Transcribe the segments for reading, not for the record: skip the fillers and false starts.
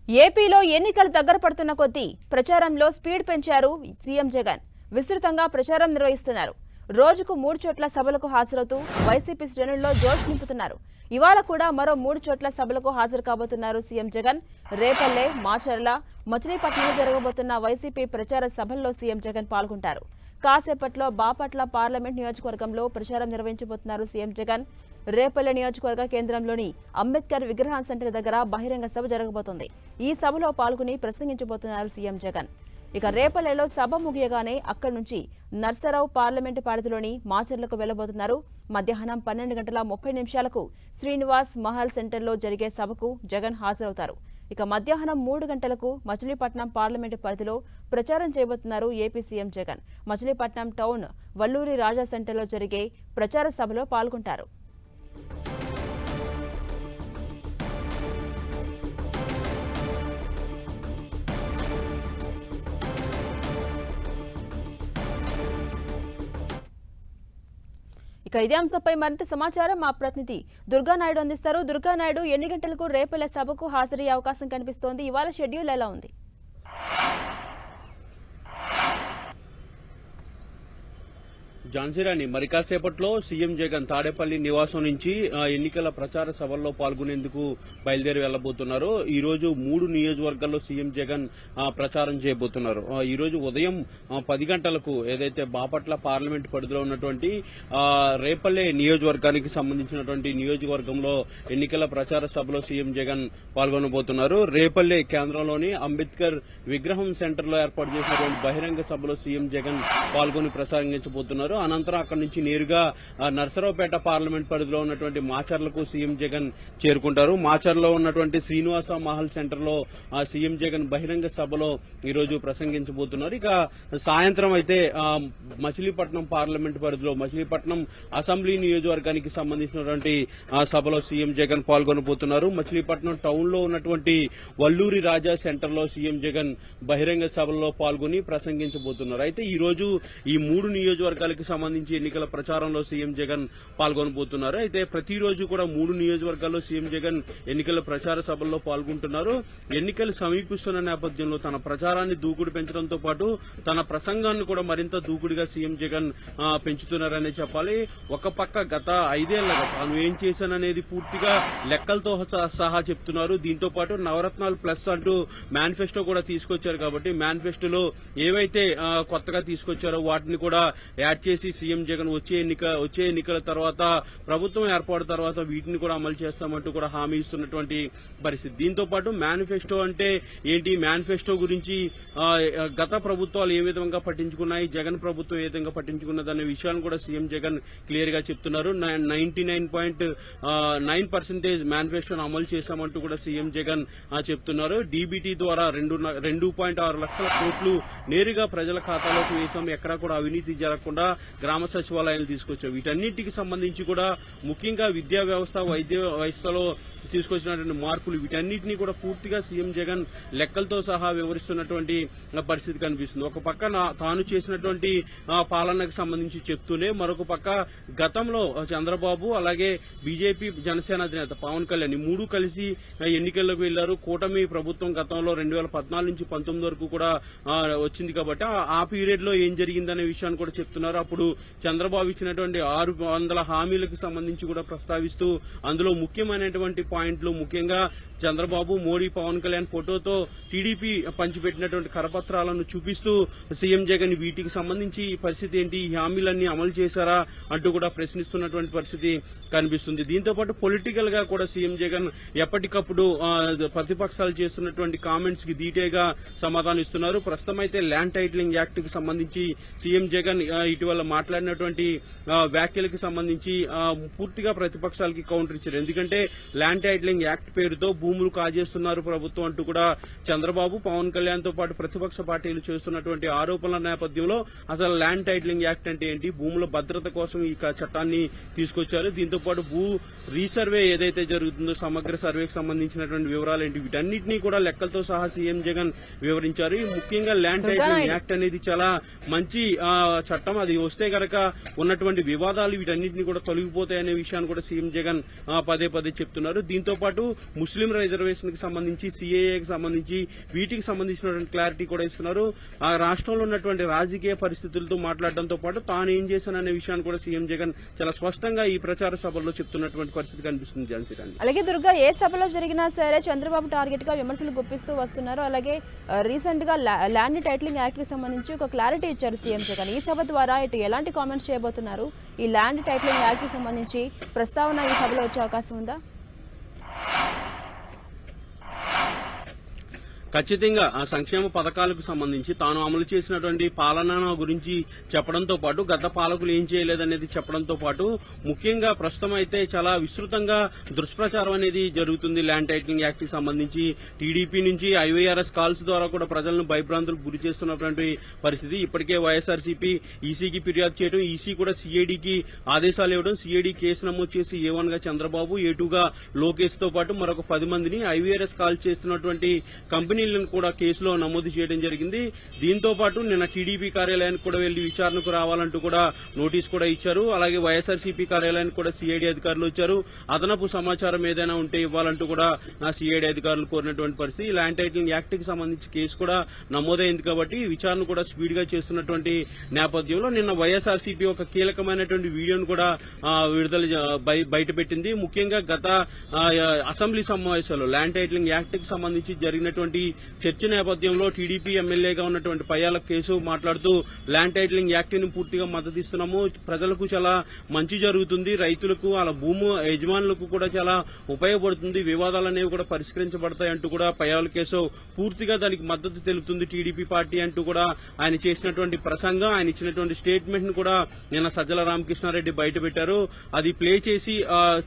ఏపీలో ఎన్నికలు దగ్గర పడుతున్న కొద్దీ ప్రచారంలో స్పీడ్ పెంచారు సీఎం జగన్. విస్తృతంగా ప్రచారం నిర్వహిస్తున్నారు. రోజుకు 3 చోట్ల సభలకు హాజరవుతూ వైసీపీ శ్రేణుల్లో జోష్ నింపుతున్నారు. ఇవాళ కూడా మరో 3 చోట్ల సభలకు హాజరు కాబోతున్నారు సీఎం జగన్. రేపల్లె, మాచర్ల, మచిలీపట్నంలో జరగబోతున్న వైసీపీ ప్రచార సభల్లో సీఎం జగన్ పాల్గొంటారు. కాసేపట్లో బాపట్ల పార్లమెంట్ నియోజకవర్గంలో ప్రచారం నిర్వహించబోతున్నారు సీఎం జగన్. రేపల్లె నియోజకవర్గ కేంద్రంలోని అంబేద్కర్ విగ్రహం సెంటర్ దగ్గర బహిరంగ సభ జరగబోతోంది. ఈ సభలో పాల్గొని ప్రసంగించబోతున్నారు సీఎం జగన్. ఇక రేపల్లెలో సభ ముగియగానే అక్కడి నుంచి నర్సరావు పార్లమెంటు పరిధిలోని మాచర్లకు వెళ్లబోతున్నారు. మధ్యాహ్నం 12:30 శ్రీనివాస్ మహల్ సెంటర్లో జరిగే సభకు జగన్ హాజరవుతారు. ఇక మధ్యాహ్నం 3 గంటలకు మచిలీపట్నం పార్లమెంటు పరిధిలో ప్రచారం చేయబోతున్నారు AP CM Jagan. Machilipatnam town Valluri Raja సెంటర్లో జరిగే ప్రచార సభలో పాల్గొంటారు. ఇక ఇదే అంశంపై మరింత సమాచారం మా ప్రతినిధి దుర్గానాయుడు అందిస్తారు. దుర్గానాయుడు, ఎన్ని గంటలకు రేపల్లె సభకు హాజరయ్యే అవకాశం కనిపిస్తోంది? ఇవాళ షెడ్యూల్ ఎలా ఉంది? ఝాన్సీరాణి, మరి కాసేపట్లో సీఎం జగన్ తాడేపల్లి నివాసం నుంచి ఎన్నికల ప్రచార సభల్లో పాల్గొనేందుకు బయలుదేరి వెళ్లబోతున్నారు. ఈ రోజు 3 నియోజకవర్గాల్లో సీఎం జగన్ ప్రచారం చేయబోతున్నారు. ఈ రోజు ఉదయం 10 గంటలకు ఏదైతే బాపట్ల పార్లమెంట్ పరిధిలో ఉన్నటువంటి రేపల్లె నియోజకవర్గానికి సంబంధించినటువంటి నియోజకవర్గంలో ఎన్నికల ప్రచార సభలో సీఎం జగన్ పాల్గొనబోతున్నారు. రేపల్లె కేంద్రంలోని అంబేద్కర్ విగ్రహం సెంటర్ లో ఏర్పాటు చేసినటువంటి బహిరంగ సభలో సీఎం జగన్ పాల్గొని ప్రసంగించబోతున్నారు. అనంతరం అక్కడి నుంచి నేరుగా నర్సరావుపేట పార్లమెంట్ పరిధిలో ఉన్నటువంటి మాచర్లకు సీఎం జగన్ చేరుకుంటారు. మాచర్లో ఉన్నటువంటి శ్రీనివాస మహల్ సెంటర్ లో సీఎం జగన్ బహిరంగ సభలో ఈ రోజు ప్రసంగించబోతున్నారు. ఇక సాయంత్రం అయితే మచిలీపట్నం పార్లమెంట్ పరిధిలో మచిలీపట్నం అసెంబ్లీ నియోజకవర్గానికి సంబంధించినటువంటి సభలో సీఎం జగన్ పాల్గొనబోతున్నారు. మచిలీపట్నం టౌన్ లో ఉన్నటువంటి వల్లూరి రాజా సెంటర్ లో సీఎం జగన్ బహిరంగ సభలో పాల్గొని ప్రసంగించబోతున్నారు. అయితే ఈ రోజు ఈ 3 నియోజకవర్గాలకు సంబంధించి ఎన్నికల ప్రచారంలో సీఎం జగన్ పాల్గొనబోతున్నారు. అయితే ప్రతిరోజు కూడా 3 నియోజకవర్గాల్లో సీఎం జగన్ ఎన్నికల ప్రచార సభల్లో పాల్గొంటున్నారు. ఎన్నికలు సమీపిస్తున్న నేపథ్యంలో తన ప్రచారాన్ని దూకుడు పెంచడంతో పాటు తన ప్రసంగాన్ని కూడా మరింత దూకుడుగా సీఎం జగన్ పెంచుతున్నారనే చెప్పాలి. ఒక పక్క గత 5 ఏళ్లుగా తాను ఏం చేశాననేది పూర్తిగా లెక్కలతో సహా చెప్తున్నారు. దీంతో పాటు నవరత్నాలు ప్లస్ అంటూ మేనిఫెస్టో కూడా తీసుకొచ్చారు. కాబట్టి మేనిఫెస్టోలో ఏవైతే కొత్తగా తీసుకొచ్చారో వాటిని కూడా యాడ్ చేసి సీఎం జగన్ వచ్చే ఎన్నికల తర్వాత ప్రభుత్వం ఏర్పాటు తర్వాత వీటిని కూడా అమలు చేస్తామంటూ కూడా హామీ ఇస్తున్నటువంటి పరిస్థితి. దీంతో పాటు మేనిఫెస్టో అంటే ఏంటి, మేనిఫెస్టో గురించి గత ప్రభుత్వాలు ఏ విధంగా పట్టించుకున్నాయి, జగన్ ప్రభుత్వం ఏ విధంగా పట్టించుకున్నదనే విషయాన్ని కూడా సీఎం జగన్ క్లియర్ గా చెప్తున్నారు. 99.9% మేనిఫెస్టోను అమలు చేశామంటూ కూడా సీఎం జగన్ చెప్తున్నారు. డీబీటీ ద్వారా 2.6 లక్షల కోట్లు నేరుగా ప్రజల ఖాతాలోకి వేశాం, ఎక్కడా కూడా అవినీతి జరగకుండా గ్రామ సచివాలయాలు తీసుకొచ్చాం. వీటన్నిటికి సంబంధించి కూడా ముఖ్యంగా విద్యా వ్యవస్థ, వైద్య వ్యవస్థలో తీసుకొచ్చినటువంటి మార్పులు వీటన్నిటినీ కూడా పూర్తిగా సీఎం జగన్ లెక్కలతో సహా వివరిస్తున్నటువంటి పరిస్థితి కనిపిస్తుంది. ఒక పక్క తాను చేసినటువంటి పాలనకు సంబంధించి చెప్తూనే మరొక పక్క గతంలో చంద్రబాబు అలాగే బీజేపీ జనసేన అధినేత పవన్ కళ్యాణ్ 3 కలిసి ఎన్నికల్లోకి వెళ్లారు. కూటమి ప్రభుత్వం గతంలో 2014 నుంచి 19 వరకు కూడా వచ్చింది. కాబట్టి ఆ పీరియడ్ లో ఏం జరిగిందనే విషయాన్ని కూడా చెప్తున్నారు. అప్పుడు చంద్రబాబు ఇచ్చినటువంటి 600 హామీలకు సంబంధించి కూడా ప్రస్తావిస్తూ అందులో ముఖ్యమైనటువంటి పాయింట్లు, ముఖ్యంగా చంద్రబాబు, మోడీ, పవన్ కళ్యాణ్ ఫోటోతో టీడీపీ పంచిపెట్టినటువంటి కరపత్రాలను చూపిస్తూ సీఎం జగన్ వీటికి సంబంధించి పరిస్థితి ఏంటి, ఈ హామీలన్నీ అమలు చేశారా అంటూ కూడా ప్రశ్నిస్తున్నటువంటి పరిస్థితి కనిపిస్తుంది. దీంతో పాటు పొలిటికల్ గా కూడా సీఎం జగన్ ఎప్పటికప్పుడు ప్రతిపక్షాలు చేస్తున్నటువంటి కామెంట్స్ కి ధీటేగా సమాధానం ఇస్తున్నారు. ప్రస్తుతం అయితే ల్యాండ్ టైటిలింగ్ యాక్ట్ కి సంబంధించి సీఎం జగన్ ఇటీవల మాట్లాడినటువంటి వ్యాఖ్యలకు సంబంధించి పూర్తిగా ప్రతిపక్షాలకి కౌంటర్ ఇచ్చారు. ఎందుకంటే ల్యాండ్ టైటిలింగ్ యాక్ట్ పేరుతో భూములు కాజేస్తున్నారు ప్రభుత్వం అంటూ కూడా చంద్రబాబు, పవన్ కళ్యాణ్ తో పాటు ప్రతిపక్ష పార్టీలు చేస్తున్నటువంటి ఆరోపణల నేపథ్యంలో అసలు ల్యాండ్ టైటిలింగ్ యాక్ట్ అంటే ఏంటి, భూముల భద్రత కోసం ఈ చట్టాన్ని తీసుకొచ్చారు. దీంతో పాటు భూ రీసర్వే ఏదైతే జరుగుతుందో సమగ్ర సర్వేకి సంబంధించినటువంటి వివరాలు ఏంటి, వీటన్నిటినీ కూడా లెక్కలతో సహా సీఎం జగన్ వివరించారు. ముఖ్యంగా ల్యాండ్ టైటిలింగ్ యాక్ట్ అనేది చాలా మంచి చట్టం. అది వస్తే గనక ఉన్నటువంటి వివాదాలు వీటన్నింటినీ కూడా తొలగిపోతాయనే విషయాన్ని కూడా సీఎం జగన్ పదే పదే చెప్తున్నారు. దీంతో పాటు ముస్లిం రిజర్వేషన్ కి సంబంధించి, సిఏఏకి సంబంధించి వీటికి సంబంధించినటువంటి క్లారిటీ కూడా ఇస్తున్నారు. ఆ రాష్ట్రంలో ఉన్నటువంటి రాజకీయ పరిస్థితులతో మాట్లాడడంతో పాటు తాను ఏం చేశాననే విషయాన్ని కూడా సీఎం జగన్ చాలా స్పష్టంగా ఈ ప్రచార సభల్లో చెప్తున్నటువంటి పరిస్థితి కనిపిస్తుంది. ఝాన్సీ రాణి. అలాగే దుర్గా, ఏ సభలో జరిగినా సరే చంద్రబాబు టార్గెట్ గా విమర్శలు గుప్పిస్తూ వస్తున్నారు. అలాగే రీసెంట్ గా ల్యాండ్ టైటిలింగ్ యాక్ట్ కి సంబంధించి ఒక క్లారిటీ ఇచ్చారు సీఎం జగన్. ఈ సభ ద్వారా ఇటు ఎలాంటి కామెంట్స్ చేయబోతున్నారు? ఈ ల్యాండ్ టైటిలింగ్ యాక్ట్ కి సంబంధించి ప్రస్తావన ఈ సభలో వచ్చే అవకాశం ఉందా? ఖచ్చితంగా ఆ సంక్షేమ పథకాలకు సంబంధించి తాను అమలు చేసినటువంటి పాలన గురించి చెప్పడంతో పాటు గత పాలకులు ఏం చేయలేదనేది చెప్పడంతో పాటు ముఖ్యంగా ప్రస్తుతం అయితే చాలా విస్తృతంగా దుష్ప్రచారం అనేది జరుగుతుంది. ల్యాండ్ టైటిలింగ్ యాక్ట్ కి సంబంధించి టీడీపీ నుంచి ఐవీఆర్ఎస్ కాల్స్ ద్వారా కూడా ప్రజలను భయభ్రాంతులకు గురి చేస్తున్నటువంటి పరిస్థితి. ఇప్పటికే వైఎస్ఆర్సీపీ ఈసీకి ఫిర్యాదు చేయడం, ఈసీ కూడా సిఐడికి ఆదేశాలు ఇవ్వడం, సిఐడి కేసు నమోదు చేసి A1 గా చంద్రబాబు, A2 గా లోకేష్ తో పాటు మరొక 10 మందిని ఐవీఆర్ఎస్ కాల్ చేస్తున్నటువంటి కంపెనీలను కూడా కేసులో నమోదు చేయడం జరిగింది. దీంతో పాటు నిన్న టీడీపీ కార్యాలయానికి కూడా వెళ్లి విచారణకు రావాలంటూ కూడా నోటీస్ కూడా ఇచ్చారు. అలాగే వైఎస్ఆర్సీపీ కార్యాలయానికి కూడా సిఐడి అధికారులు వచ్చారు. అదనపు సమాచారం ఏదైనా ఉంటే ఇవ్వాలంటూ కూడా సిఐడి అధికారులు కోరినటువంటి పరిస్థితి. ల్యాండ్ టైటిలింగ్ యాక్ట్ కి సంబంధించి కేసు కూడా నమోదైంది కాబట్టి విచారణ కూడా స్పీడ్ గా చేస్తున్నటువంటి నేపథ్యంలో నిన్న వైఎస్ఆర్సీపీ ఒక కీలకమైనటువంటి వీడియోను కూడా విడుదల బయటపెట్టింది. ముఖ్యంగా గత అసెంబ్లీ సమావేశాల్లో ల్యాండ్ టైటిలింగ్ యాక్ట్ కి సంబంధించి జరిగినటువంటి చర్చ నేపథ్యంలో టీడీపీ ఎమ్మెల్యేగా ఉన్నటువంటి పయ్యాల కేసు మాట్లాడుతూ ల్యాండ్ టైటిలింగ్ యాక్ట్ ని పూర్తిగా మద్దతిస్తున్నాము, ప్రజలకు చాలా మంచి జరుగుతుంది, రైతులకు వాళ్ళ భూము యజమానులకు కూడా చాలా ఉపయోగపడుతుంది, వివాదాలు అనేవి కూడా పరిష్కరించబడతాయి అంటూ కూడా పయ్యాల కేసు పూర్తిగా దానికి మద్దతు తెలుపుతుంది టీడీపీ పార్టీ అంటూ కూడా ఆయన చేసినటువంటి ప్రసంగం, ఆయన ఇచ్చినటువంటి స్టేట్మెంట్ ను కూడా నిన్న సజ్జల రామకృష్ణారెడ్డి బయటపెట్టారు. అది ప్లే చేసి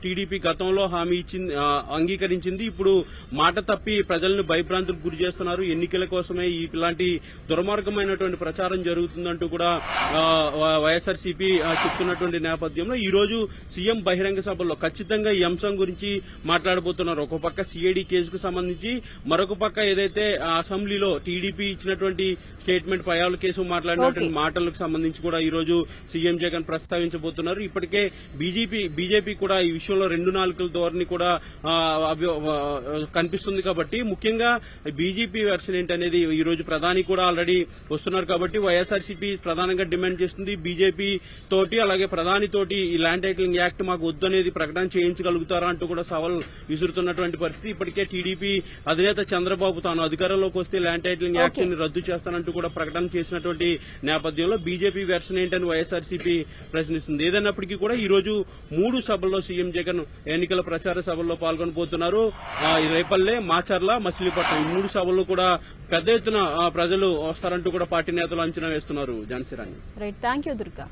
టీడీపీ గతంలో హామీ ఇచ్చింది, అంగీకరించింది, ఇప్పుడు మాట తప్పి ప్రజలను భయభ్రాంతులకు గురి చేస్తున్నారు, ఎన్నికల కోసమే ఇలాంటి దుర్మార్గమైనటువంటి ప్రచారం జరుగుతుందంటూ కూడా వైఎస్ఆర్సీపీ చెప్తున్నటువంటి నేపథ్యంలో ఈ రోజు సీఎం బహిరంగ సభలో ఖచ్చితంగా ఈ అంశం గురించి మాట్లాడబోతున్నారు. ఒక పక్క సిఐడి కేసుకు సంబంధించి, మరొక పక్క ఏదైతే అసెంబ్లీలో టీడీపీ ఇచ్చినటువంటి స్టేట్మెంట్ పయాల కేసు మాట్లాడినటువంటి మాటలకు సంబంధించి కూడా ఈ రోజు సీఎం జగన్ ప్రస్తావించబోతున్నారు. ఇప్పటికే బీజేపీ కూడా ఈ విషయంలో 2 నాలుకల ధోరణి కూడా కనిపిస్తుంది కాబట్టి ముఖ్యంగా బీజేపీ వెర్షన్ ఏంటనేది ఈ రోజు ప్రధాని కూడా ఆల్రెడీ వస్తున్నారు కాబట్టి వైఎస్ఆర్సీపీ ప్రధానంగా డిమాండ్ చేస్తుంది బీజేపీ తోటి, అలాగే ప్రధాని తోటి ఈ ల్యాండ్ టైటిలింగ్ యాక్ట్ మాకు వద్దు అనేది ప్రకటన చేయించగలుగుతారా అంటూ కూడా సవాల్ విసురుతున్నటువంటి పరిస్థితి. ఇప్పటికే టీడీపీ అధినేత చంద్రబాబు తాను అధికారంలోకి వస్తే ల్యాండ్ టైటిలింగ్ యాక్ట్ ని రద్దు చేస్తానంటూ కూడా ప్రకటన చేసినటువంటి నేపథ్యంలో బీజేపీ వెర్షన్ ఏంటని వైఎస్ఆర్సీపీ ప్రశ్నిస్తుంది. ఏదన్నప్పటికీ కూడా ఈ రోజు 3 సభల్లో సీఎం జగన్ ఎన్నికల ప్రచార సభల్లో పాల్గొనబోతున్నారు. రేపల్లె, మాచర్ల, మచిలీపట్నం ఈ 3 సభల్లో కూడా పెద్ద ఎత్తున ప్రజలు వస్తారంటూ కూడా పార్టీ నేతలు అంచనా వేస్తున్నారు. Jhansi Rani. Right, thank you Durga.